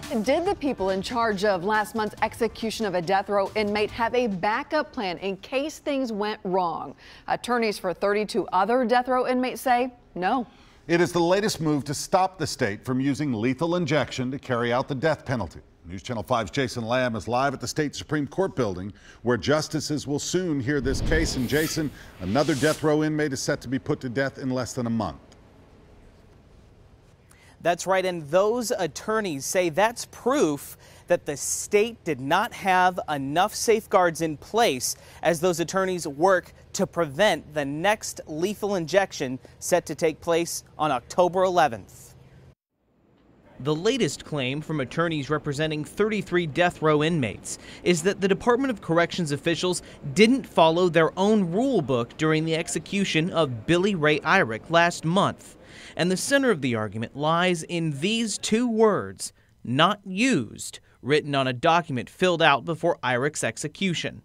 Did the people in charge of last month's execution of a death row inmate have a backup plan in case things went wrong? Attorneys for 32 other death row inmates say no. It is the latest move to stop the state from using lethal injection to carry out the death penalty. News Channel 5's Jason Lamb is live at the state Supreme Court building, where justices will soon hear this case. And Jason, another death row inmate is set to be put to death in less than a month. That's right, and those attorneys say that's proof that the state did not have enough safeguards in place as those attorneys work to prevent the next lethal injection set to take place on October 11th. The latest claim from attorneys representing 33 death row inmates is that the Department of Corrections officials didn't follow their own rule book during the execution of Billy Ray Irick last month. And the center of the argument lies in these two words, "not used," written on a document filled out before Irick's execution.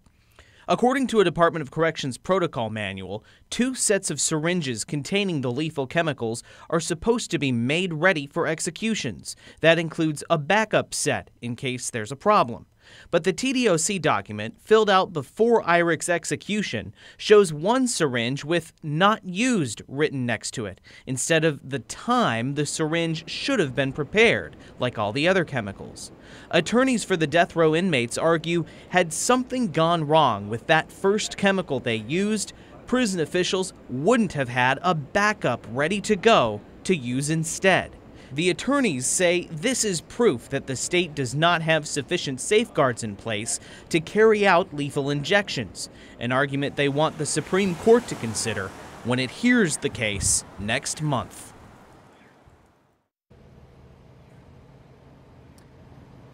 According to a Department of Corrections protocol manual, 2 sets of syringes containing the lethal chemicals are supposed to be made ready for executions. That includes a backup set in case there's a problem. But the TDOC document, filled out before Irick's execution, shows one syringe with "not used" written next to it, instead of the time the syringe should have been prepared, like all the other chemicals. Attorneys for the death row inmates argue had something gone wrong with that first chemical they used, prison officials wouldn't have had a backup ready to go to use instead. The attorneys say this is proof that the state does not have sufficient safeguards in place to carry out lethal injections, an argument they want the Supreme Court to consider when it hears the case next month.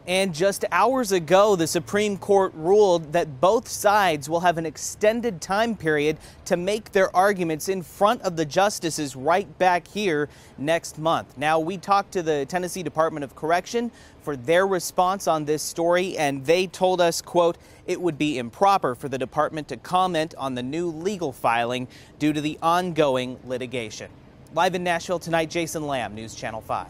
And just hours ago, the Supreme Court ruled that both sides will have an extended time period to make their arguments in front of the justices right back here next month. Now, we talked to the Tennessee Department of Correction for their response on this story, and they told us, quote, it would be improper for the department to comment on the new legal filing due to the ongoing litigation. Live in Nashville tonight, Jason Lamb, News Channel 5.